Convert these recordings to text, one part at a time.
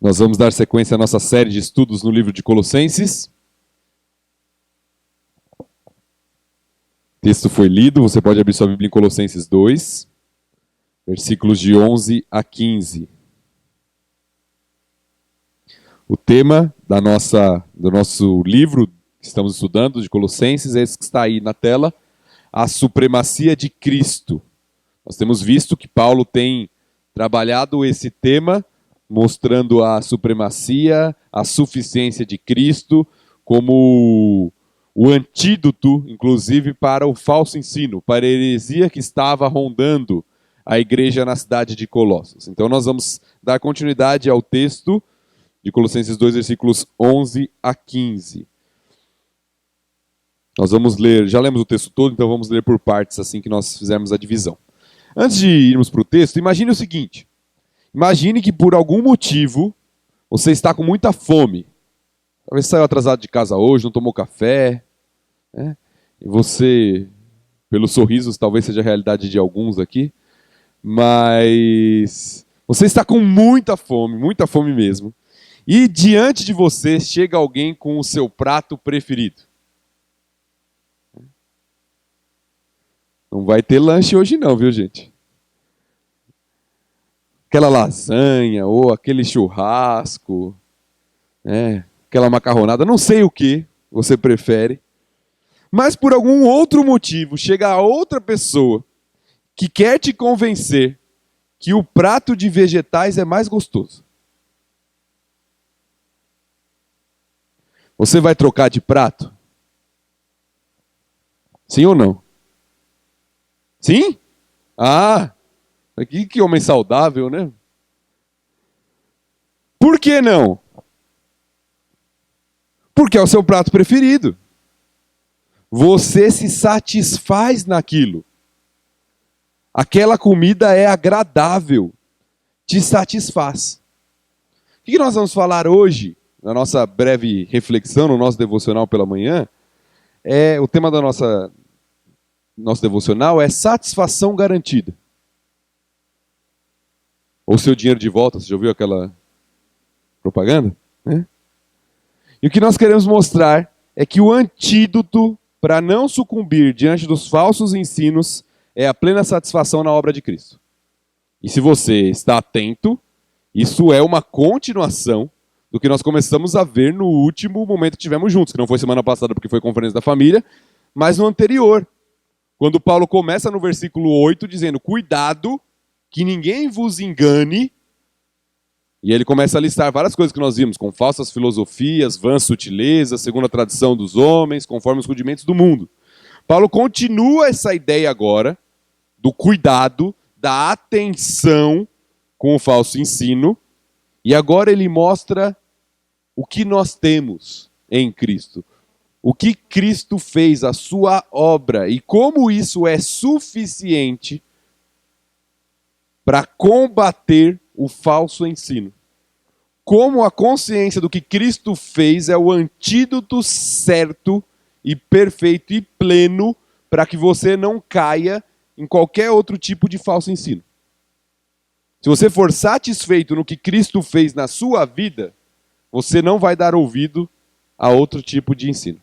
Nós vamos dar sequência à nossa série de estudos no livro de Colossenses. O texto foi lido, você pode abrir sua Bíblia em Colossenses 2, versículos de 11 a 15. O tema do nosso livro que estamos estudando, de Colossenses, é esse que está aí na tela, a supremacia de Cristo. Nós temos visto que Paulo tem trabalhado esse tema, mostrando a supremacia, a suficiência de Cristo, como o antídoto, inclusive, para o falso ensino, para a heresia que estava rondando a igreja na cidade de Colossos. Então nós vamos dar continuidade ao texto de Colossenses 2, versículos 11 a 15. Nós vamos ler, já lemos o texto todo, então vamos ler por partes assim que nós fizermos a divisão. Antes de irmos para o texto, imagine o seguinte. Imagine que por algum motivo você está com muita fome. Talvez saiu atrasado de casa hoje, não tomou café. Né? E você, pelos sorrisos, talvez seja a realidade de alguns aqui. Mas você está com muita fome mesmo. E diante de você chega alguém com o seu prato preferido. Não vai ter lanche hoje não, viu, gente? Aquela lasanha, ou aquele churrasco, aquela macarronada, não sei o que você prefere. Mas por algum outro motivo, chega a outra pessoa que quer te convencer que o prato de vegetais é mais gostoso. Você vai trocar de prato? Sim ou não? Sim? Que homem saudável, né? Por que não? Porque é o seu prato preferido. Você se satisfaz naquilo. Aquela comida é agradável, te satisfaz. O que nós vamos falar hoje, na nossa breve reflexão, no nosso devocional pela manhã? O tema da nosso devocional é satisfação garantida. Ou seu dinheiro de volta, você já ouviu aquela propaganda? E o que nós queremos mostrar é que o antídoto para não sucumbir diante dos falsos ensinos é a plena satisfação na obra de Cristo. E se você está atento, isso é uma continuação do que nós começamos a ver no último momento que tivemos juntos, que não foi semana passada porque foi conferência da família, mas no anterior. Quando Paulo começa no versículo 8 dizendo, cuidado, que ninguém vos engane, e ele começa a listar várias coisas que nós vimos, com falsas filosofias, vãs sutilezas, segundo a tradição dos homens, conforme os rudimentos do mundo. Paulo continua essa ideia agora, do cuidado, da atenção com o falso ensino, e agora ele mostra o que nós temos em Cristo. O que Cristo fez, a sua obra, e como isso é suficiente para combater o falso ensino. Como a consciência do que Cristo fez é o antídoto certo e perfeito e pleno para que você não caia em qualquer outro tipo de falso ensino. Se você for satisfeito no que Cristo fez na sua vida, você não vai dar ouvido a outro tipo de ensino,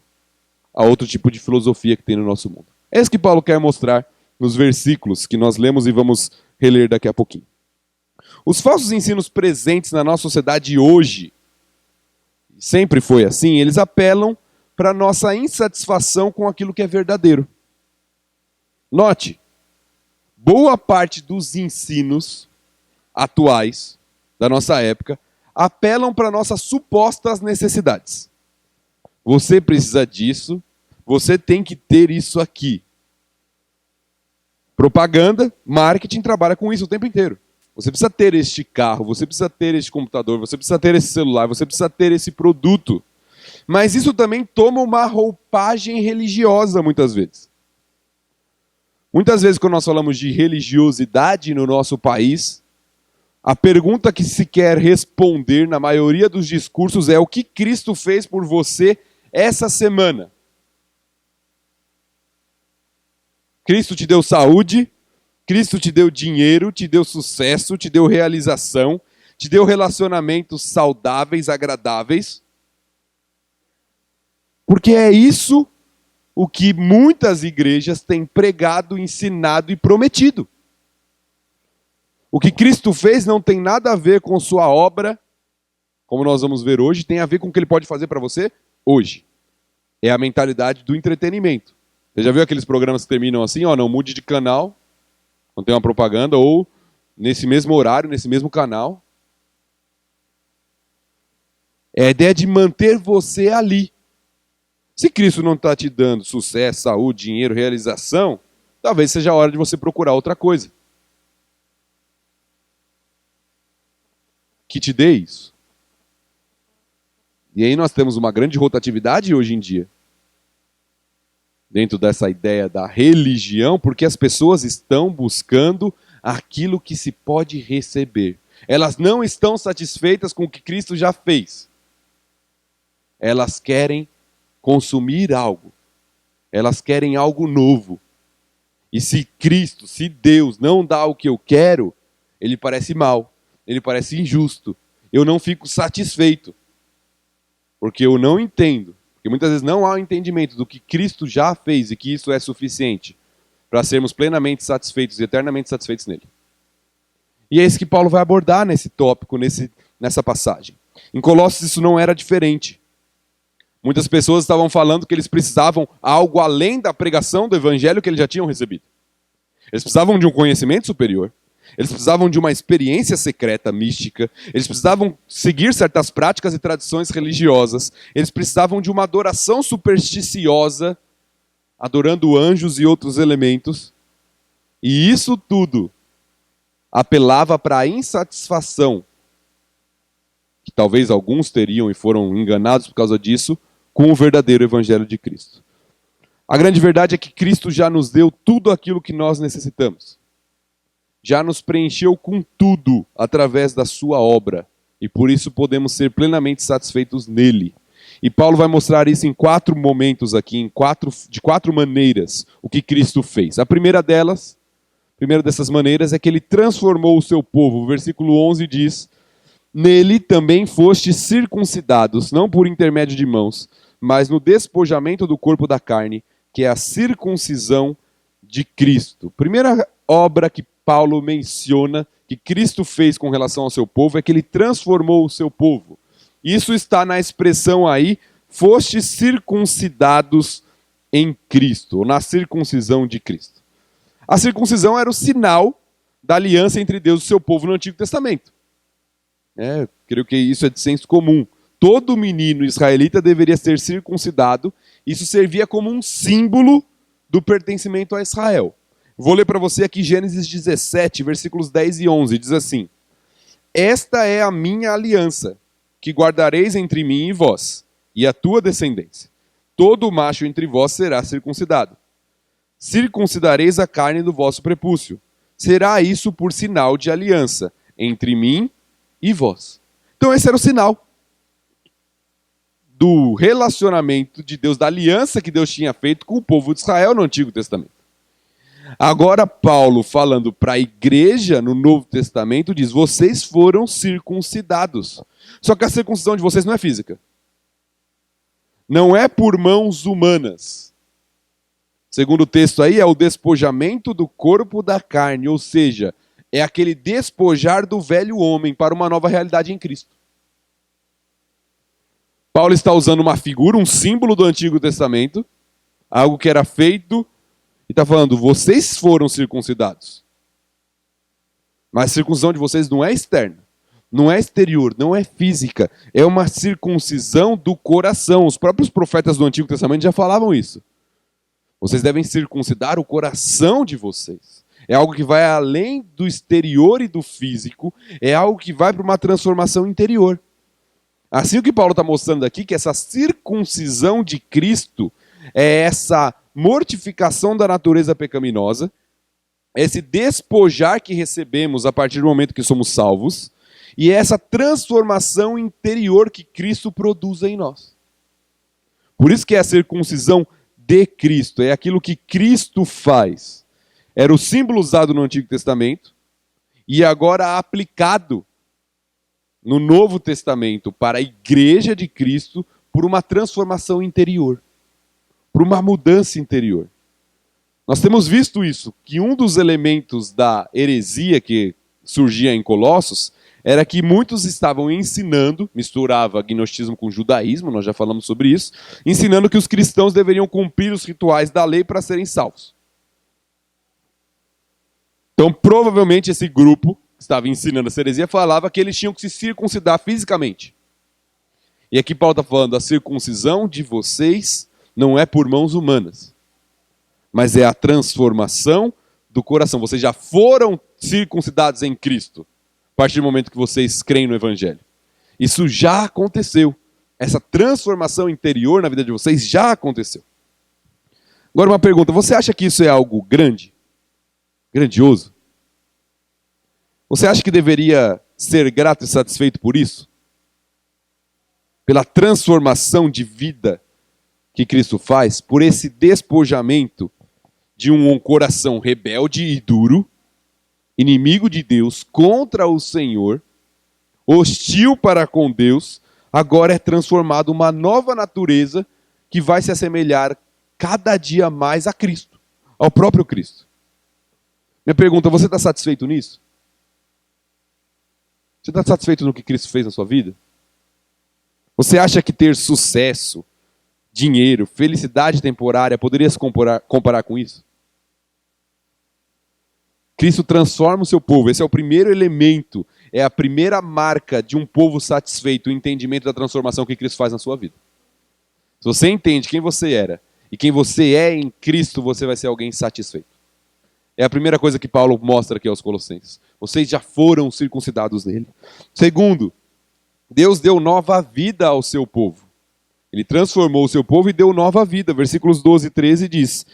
a outro tipo de filosofia que tem no nosso mundo. É isso que Paulo quer mostrar nos versículos que nós lemos e vamos reler daqui a pouquinho. Os falsos ensinos presentes na nossa sociedade hoje, sempre foi assim, eles apelam para a nossa insatisfação com aquilo que é verdadeiro. Note, boa parte dos ensinos atuais da nossa época apelam para nossas supostas necessidades. Você precisa disso, você tem que ter isso aqui. Propaganda, marketing trabalha com isso o tempo inteiro. Você precisa ter este carro, você precisa ter este computador, você precisa ter esse celular, você precisa ter esse produto. Mas isso também toma uma roupagem religiosa muitas vezes. Muitas vezes quando nós falamos de religiosidade no nosso país, a pergunta que se quer responder na maioria dos discursos é o que Cristo fez por você essa semana. Cristo te deu saúde, Cristo te deu dinheiro, te deu sucesso, te deu realização, te deu relacionamentos saudáveis, agradáveis. Porque é isso o que muitas igrejas têm pregado, ensinado e prometido. O que Cristo fez não tem nada a ver com sua obra, como nós vamos ver hoje, tem a ver com o que ele pode fazer para você hoje. É a mentalidade do entretenimento. Você já viu aqueles programas que terminam assim, ó, não mude de canal, não tem uma propaganda, ou nesse mesmo horário, nesse mesmo canal. É a ideia de manter você ali. Se Cristo não está te dando sucesso, saúde, dinheiro, realização, talvez seja a hora de você procurar outra coisa que te dê isso. E aí nós temos uma grande rotatividade hoje em dia, dentro dessa ideia da religião, porque as pessoas estão buscando aquilo que se pode receber. Elas não estão satisfeitas com o que Cristo já fez. Elas querem consumir algo. Elas querem algo novo. E se Cristo, se Deus não dá o que eu quero, ele parece mal, ele parece injusto. Eu não fico satisfeito. Porque eu não entendo. Porque muitas vezes não há um entendimento do que Cristo já fez e que isso é suficiente para sermos plenamente satisfeitos e eternamente satisfeitos nele. E é isso que Paulo vai abordar nesse tópico, nessa passagem. Em Colossos isso não era diferente. Muitas pessoas estavam falando que eles precisavam algo além da pregação do evangelho que eles já tinham recebido. Eles precisavam de um conhecimento superior. Eles precisavam de uma experiência secreta, mística. Eles precisavam seguir certas práticas e tradições religiosas. Eles precisavam de uma adoração supersticiosa, adorando anjos e outros elementos. E isso tudo apelava para a insatisfação, que talvez alguns teriam e foram enganados por causa disso, com o verdadeiro evangelho de Cristo. A grande verdade é que Cristo já nos deu tudo aquilo que nós necessitamos. Já nos preencheu com tudo através da sua obra. E por isso podemos ser plenamente satisfeitos nele. E Paulo vai mostrar isso em 4 momentos aqui, de 4 maneiras, o que Cristo fez. A primeira dessas maneiras é que ele transformou o seu povo. O versículo 11 diz: nele também fostes circuncidados, não por intermédio de mãos, mas no despojamento do corpo da carne, que é a circuncisão de Cristo. Primeira obra que Paulo menciona que Cristo fez com relação ao seu povo é que ele transformou o seu povo. Isso está na expressão aí, fostes circuncidados em Cristo, ou na circuncisão de Cristo. A circuncisão era o sinal da aliança entre Deus e o seu povo no Antigo Testamento. Creio que isso é de senso comum. Todo menino israelita deveria ser circuncidado. Isso servia como um símbolo do pertencimento a Israel. Vou ler para você aqui Gênesis 17, versículos 10 e 11. Diz assim: esta é a minha aliança, que guardareis entre mim e vós, e a tua descendência. Todo macho entre vós será circuncidado. Circuncidareis a carne do vosso prepúcio. Será isso por sinal de aliança entre mim e vós. Então esse era o sinal do relacionamento de Deus, da aliança que Deus tinha feito com o povo de Israel no Antigo Testamento. Agora Paulo, falando para a igreja no Novo Testamento, diz: vocês foram circuncidados. Só que a circuncisão de vocês não é física. Não é por mãos humanas. Segundo o texto aí, é o despojamento do corpo da carne, ou seja, é aquele despojar do velho homem para uma nova realidade em Cristo. Paulo está usando uma figura, um símbolo do Antigo Testamento, algo que era feito, e está falando: vocês foram circuncidados. Mas a circuncisão de vocês não é externa, não é exterior, não é física. É uma circuncisão do coração. Os próprios profetas do Antigo Testamento já falavam isso. Vocês devem circuncidar o coração de vocês. É algo que vai além do exterior e do físico. É algo que vai para uma transformação interior. Assim, o que Paulo está mostrando aqui, que essa circuncisão de Cristo é essa mortificação da natureza pecaminosa, esse despojar que recebemos a partir do momento que somos salvos, e essa transformação interior que Cristo produz em nós. Por isso que é a circuncisão de Cristo, é aquilo que Cristo faz. Era o símbolo usado no Antigo Testamento, e agora aplicado no Novo Testamento para a igreja de Cristo por uma transformação interior, por uma mudança interior. Nós temos visto isso, que um dos elementos da heresia que surgia em Colossos era que muitos estavam ensinando, misturava gnosticismo com judaísmo, nós já falamos sobre isso, ensinando que os cristãos deveriam cumprir os rituais da lei para serem salvos. Então, provavelmente, esse grupo que estava ensinando essa heresia falava que eles tinham que se circuncidar fisicamente. E aqui Paulo está falando, a circuncisão de vocês não é por mãos humanas, mas é a transformação do coração. Vocês já foram circuncidados em Cristo, a partir do momento que vocês creem no Evangelho. Isso já aconteceu. Essa transformação interior na vida de vocês já aconteceu. Agora uma pergunta, você acha que isso é algo grande? Grandioso? Você acha que deveria ser grato e satisfeito por isso? Pela transformação de vida que Cristo faz, por esse despojamento de um coração rebelde e duro, inimigo de Deus, contra o Senhor, hostil para com Deus, agora é transformado uma nova natureza que vai se assemelhar cada dia mais a Cristo, ao próprio Cristo. Minha pergunta, você está satisfeito nisso? Você está satisfeito no que Cristo fez na sua vida? Você acha que ter sucesso, dinheiro, felicidade temporária poderia se comparar com isso? Cristo transforma o seu povo. Esse é o primeiro elemento, é a primeira marca de um povo satisfeito, o entendimento da transformação que Cristo faz na sua vida. Se você entende quem você era e quem você é em Cristo, você vai ser alguém satisfeito. É a primeira coisa que Paulo mostra aqui aos Colossenses. Vocês já foram circuncidados nele. Segundo, Deus deu nova vida ao seu povo. Ele transformou o seu povo e deu nova vida. Versículos 12 e 13 diz: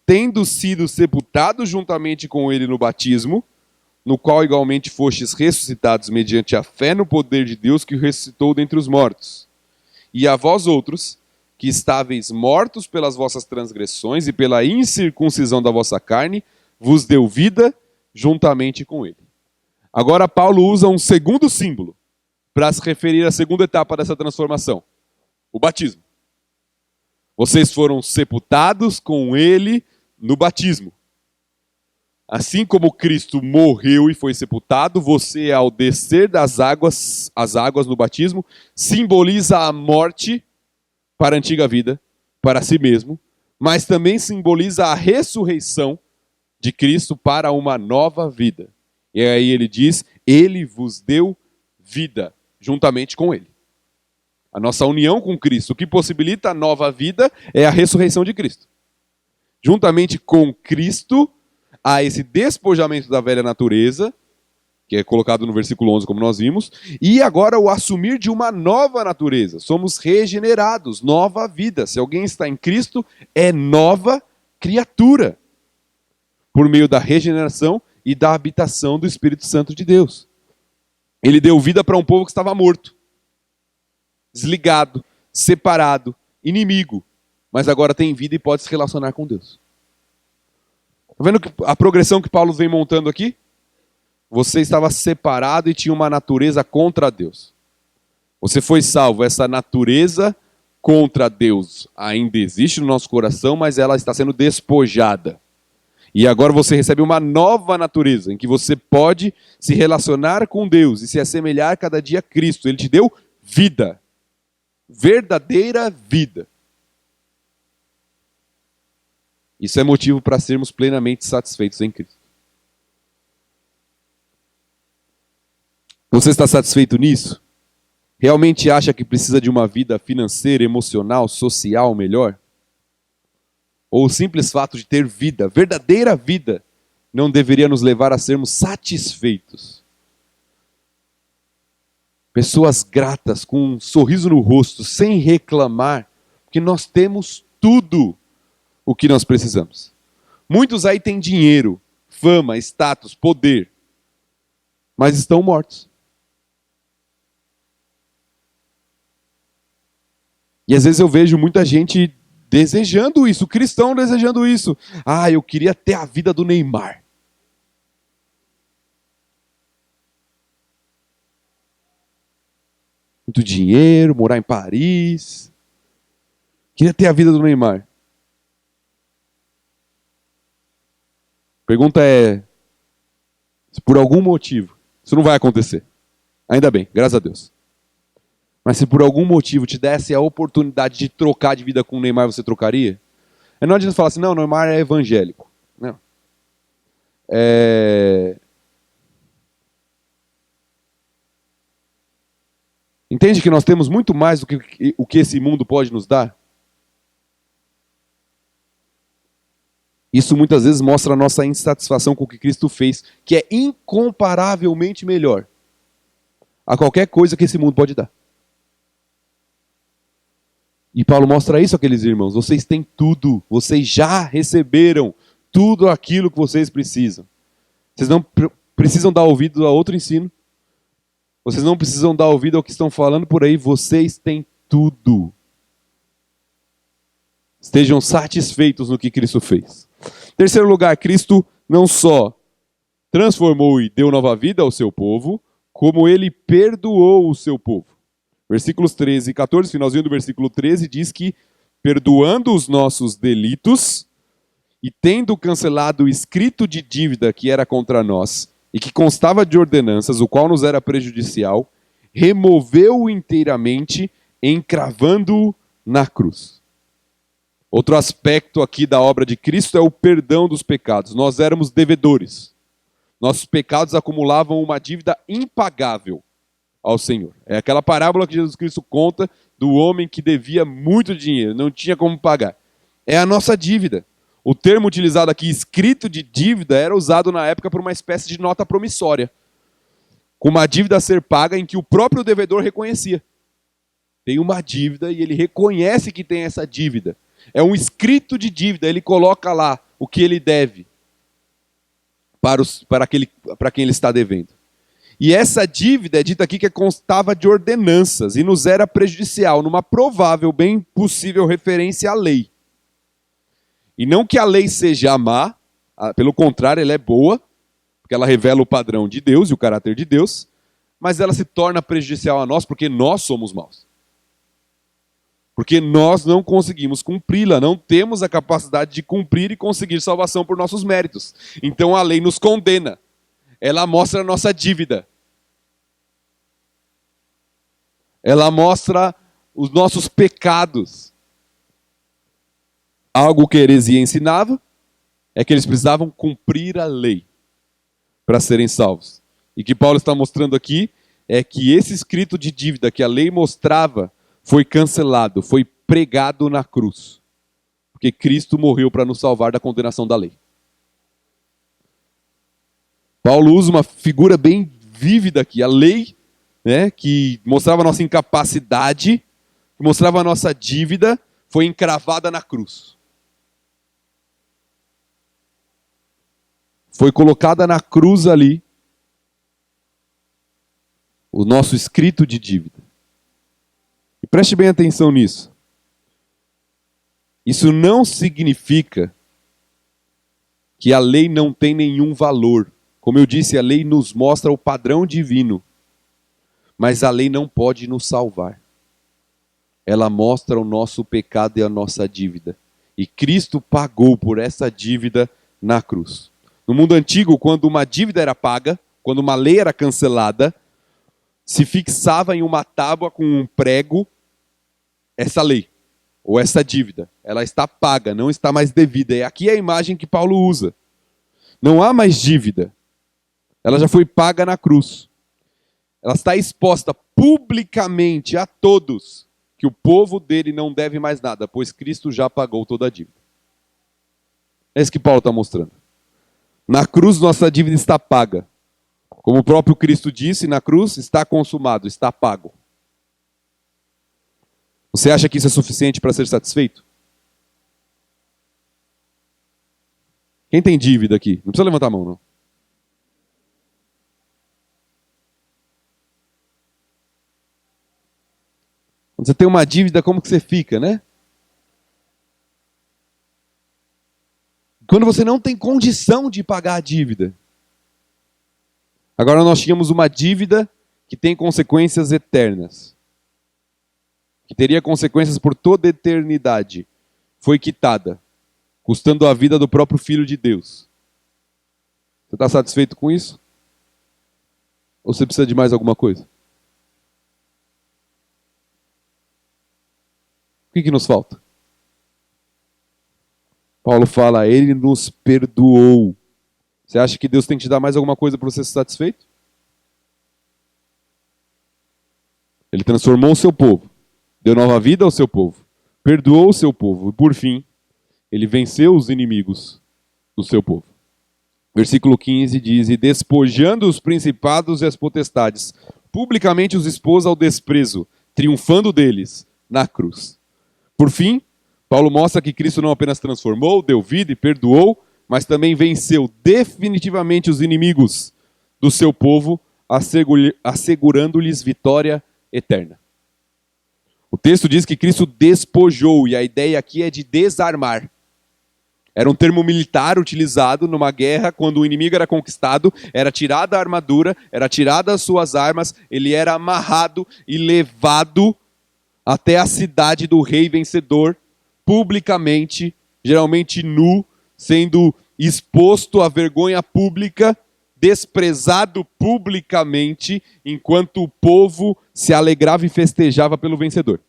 tendo sido sepultados juntamente com ele no batismo, no qual igualmente fostes ressuscitados mediante a fé no poder de Deus que o ressuscitou dentre os mortos. E a vós outros, que estáveis mortos pelas vossas transgressões e pela incircuncisão da vossa carne, vos deu vida juntamente com ele. Agora Paulo usa um segundo símbolo para se referir à segunda etapa dessa transformação: o batismo. Vocês foram sepultados com ele no batismo. Assim como Cristo morreu e foi sepultado, você, ao descer das águas, as águas no batismo, simboliza a morte para a antiga vida, para si mesmo, mas também simboliza a ressurreição de Cristo para uma nova vida. E aí ele diz, ele vos deu vida, juntamente com ele. A nossa união com Cristo, o que possibilita a nova vida é a ressurreição de Cristo. Juntamente com Cristo, há esse despojamento da velha natureza, que é colocado no versículo 11, como nós vimos, e agora o assumir de uma nova natureza. Somos regenerados, nova vida. Se alguém está em Cristo, é nova criatura, por meio da regeneração e da habitação do Espírito Santo de Deus. Ele deu vida para um povo que estava morto, desligado, separado, inimigo, mas agora tem vida e pode se relacionar com Deus. Está vendo a progressão que Paulo vem montando aqui? Você estava separado e tinha uma natureza contra Deus. Você foi salvo, essa natureza contra Deus ainda existe no nosso coração, mas ela está sendo despojada. E agora você recebe uma nova natureza, em que você pode se relacionar com Deus e se assemelhar cada dia a Cristo. Ele te deu vida. Verdadeira vida. Isso é motivo para sermos plenamente satisfeitos em Cristo. Você está satisfeito nisso? Realmente acha que precisa de uma vida financeira, emocional, social melhor? Ou o simples fato de ter vida, verdadeira vida, não deveria nos levar a sermos satisfeitos? Pessoas gratas, com um sorriso no rosto, sem reclamar, porque nós temos tudo o que nós precisamos. Muitos aí têm dinheiro, fama, status, poder, mas estão mortos. E às vezes eu vejo muita gente desejando isso, cristão desejando isso. Ah, eu queria ter a vida do Neymar. muito dinheiro, morar em Paris. Queria ter a vida do Neymar. A pergunta é, se por algum motivo, isso não vai acontecer. Ainda bem, graças a Deus. Mas se por algum motivo te desse a oportunidade de trocar de vida com o Neymar, você trocaria? Não adianta falar assim, não, o Neymar é evangélico. Não. Entende que nós temos muito mais do que o que esse mundo pode nos dar? Isso muitas vezes mostra a nossa insatisfação com o que Cristo fez, que é incomparavelmente melhor a qualquer coisa que esse mundo pode dar. E Paulo mostra isso àqueles irmãos. Vocês têm tudo. Vocês já receberam tudo aquilo que vocês precisam. Vocês não precisam dar ouvido a outro ensino. Vocês não precisam dar ouvido ao que estão falando por aí. Vocês têm tudo. Estejam satisfeitos no que Cristo fez. Terceiro lugar, Cristo não só transformou e deu nova vida ao seu povo, como ele perdoou o seu povo. Versículos 13 e 14, finalzinho do versículo 13, diz que, perdoando os nossos delitos e tendo cancelado o escrito de dívida que era contra nós e que constava de ordenanças, o qual nos era prejudicial, removeu-o inteiramente, encravando-o na cruz. Outro aspecto aqui da obra de Cristo é o perdão dos pecados. Nós éramos devedores. Nossos pecados acumulavam uma dívida impagável ao Senhor. É aquela parábola que Jesus Cristo conta do homem que devia muito dinheiro, não tinha como pagar. É a nossa dívida. O termo utilizado aqui, escrito de dívida, era usado na época por uma espécie de nota promissória, com uma dívida a ser paga em que o próprio devedor reconhecia. Tem uma dívida e ele reconhece que tem essa dívida. É um escrito de dívida, ele coloca lá o que ele deve para quem ele está devendo. E essa dívida é dita aqui que constava de ordenanças e nos era prejudicial, numa provável, bem possível referência à lei. E não que a lei seja má, pelo contrário, ela é boa, porque ela revela o padrão de Deus e o caráter de Deus, mas ela se torna prejudicial a nós porque nós somos maus. Porque nós não conseguimos cumpri-la, não temos a capacidade de cumprir e conseguir salvação por nossos méritos. Então a lei nos condena. Ela mostra a nossa dívida. Ela mostra os nossos pecados. Algo que a heresia ensinava é que eles precisavam cumprir a lei para serem salvos. E que Paulo está mostrando aqui é que esse escrito de dívida que a lei mostrava foi cancelado, foi pregado na cruz. Porque Cristo morreu para nos salvar da condenação da lei. Paulo usa uma figura bem vívida aqui. A lei, né, que mostrava a nossa incapacidade, que mostrava a nossa dívida, foi encravada na cruz. Foi colocada na cruz ali o nosso escrito de dívida. E preste bem atenção nisso. Isso não significa que a lei não tem nenhum valor. Como eu disse, a lei nos mostra o padrão divino. Mas a lei não pode nos salvar. Ela mostra o nosso pecado e a nossa dívida. E Cristo pagou por essa dívida na cruz. No mundo antigo, quando uma dívida era paga, quando uma lei era cancelada, se fixava em uma tábua com um prego essa lei, ou essa dívida. Ela está paga, não está mais devida. E aqui é a imagem que Paulo usa. Não há mais dívida. Ela já foi paga na cruz. Ela está exposta publicamente a todos que o povo dele não deve mais nada, pois Cristo já pagou toda a dívida. É isso que Paulo está mostrando. Na cruz nossa dívida está paga. Como o próprio Cristo disse, na cruz está consumado, está pago. Você acha que isso é suficiente para ser satisfeito? Quem tem dívida aqui? Não precisa levantar a mão, não. Quando você tem uma dívida, como que você fica, né? Quando você não tem condição de pagar a dívida. Agora nós tínhamos uma dívida que tem consequências eternas. que teria consequências por toda a eternidade, foi quitada, custando a vida do próprio Filho de Deus. Você está satisfeito com isso? Ou você precisa de mais alguma coisa? O que nos falta? Paulo fala, ele nos perdoou. Você acha que Deus tem que te dar mais alguma coisa para você ser satisfeito? Ele transformou o seu povo, deu nova vida ao seu povo, perdoou o seu povo e, por fim, ele venceu os inimigos do seu povo. Versículo 15 diz, e despojando os principados e as potestades, publicamente os expôs ao desprezo, triunfando deles na cruz. Por fim, Paulo mostra que Cristo não apenas transformou, deu vida e perdoou, mas também venceu definitivamente os inimigos do seu povo, assegurando-lhes vitória eterna. O texto diz que Cristo despojou, e a ideia aqui é de desarmar. Era um termo militar utilizado numa guerra, quando o inimigo era conquistado, era tirada a armadura, era tirada as suas armas, ele era amarrado e levado até a cidade do rei vencedor, publicamente, geralmente nu, sendo exposto à vergonha pública, desprezado publicamente, enquanto o povo se alegrava e festejava pelo vencedor.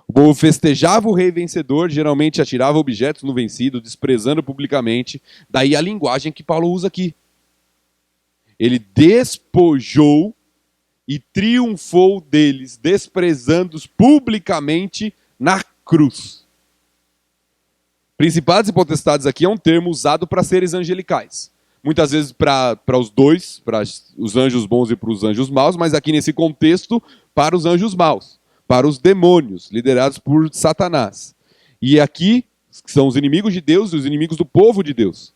O povo festejava o rei vencedor, geralmente atirava objetos no vencido, desprezando publicamente. Daí a linguagem que Paulo usa aqui. Ele despojou e triunfou deles, desprezando-os publicamente na cruz. Principados e potestades aqui é um termo usado para seres angelicais. Muitas vezes para os dois, para os anjos bons e para os anjos maus, mas aqui nesse contexto, para os anjos maus, para os demônios, liderados por Satanás. E aqui são os inimigos de Deus e os inimigos do povo de Deus.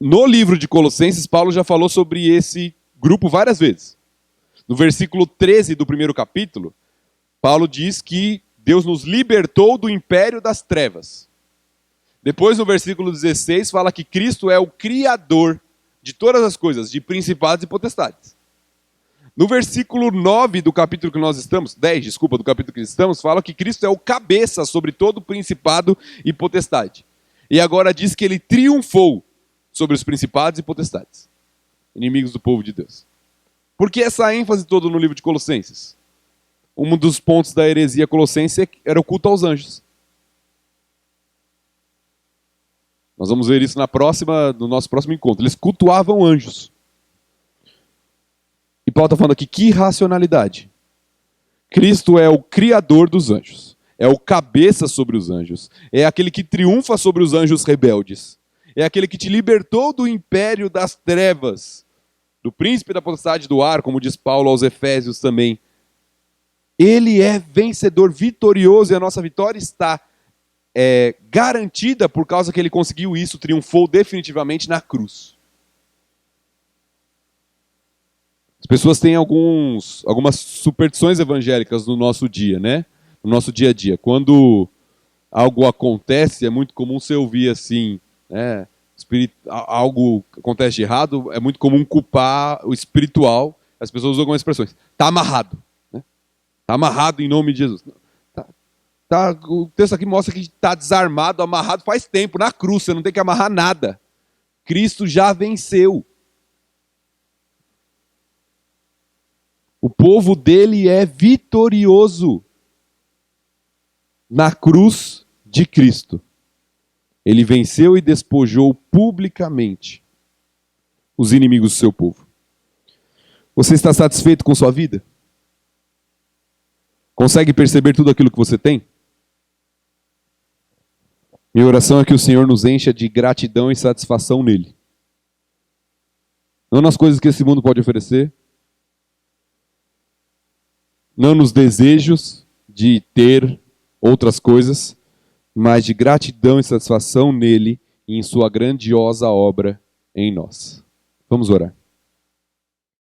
No livro de Colossenses, Paulo já falou sobre esse grupo várias vezes. No versículo 13 do primeiro capítulo, Paulo diz que Deus nos libertou do império das trevas. Depois, no versículo 16, fala que Cristo é o Criador de todas as coisas, de principados e potestades. No versículo 9 do capítulo que nós estamos, 10, desculpa, do capítulo que estamos, fala que Cristo é o cabeça sobre todo principado e potestade. E agora diz que ele triunfou sobre os principados e potestades, inimigos do povo de Deus. Por que essa ênfase toda no livro de Colossenses? Um dos pontos da heresia colossense era o culto aos anjos. Nós vamos ver isso no nosso próximo encontro. Eles cultuavam anjos. E Paulo está falando aqui, que racionalidade. Cristo é o criador dos anjos. É o cabeça sobre os anjos. É aquele que triunfa sobre os anjos rebeldes. É aquele que te libertou do império das trevas. Do príncipe da potestade do ar, como diz Paulo aos Efésios também. Ele é vencedor, vitorioso, e a nossa vitória está garantida por causa que ele conseguiu isso, triunfou definitivamente na cruz. As pessoas têm algumas superstições evangélicas no nosso dia, né? No nosso dia a dia. Quando algo acontece, é muito comum você ouvir assim, né? Algo acontece de errado, é muito comum culpar o espiritual. As pessoas usam algumas expressões. Está amarrado. Está amarrado em nome de Jesus. O texto aqui mostra que está desarmado, amarrado faz tempo, na cruz, você não tem que amarrar nada. Cristo já venceu. O povo dele é vitorioso na cruz de Cristo. Ele venceu e despojou publicamente os inimigos do seu povo. Você está satisfeito com sua vida? Consegue perceber tudo aquilo que você tem? Minha oração é que o Senhor nos encha de gratidão e satisfação nele. Não nas coisas que esse mundo pode oferecer, não nos desejos de ter outras coisas, mas de gratidão e satisfação nele e em sua grandiosa obra em nós. Vamos orar.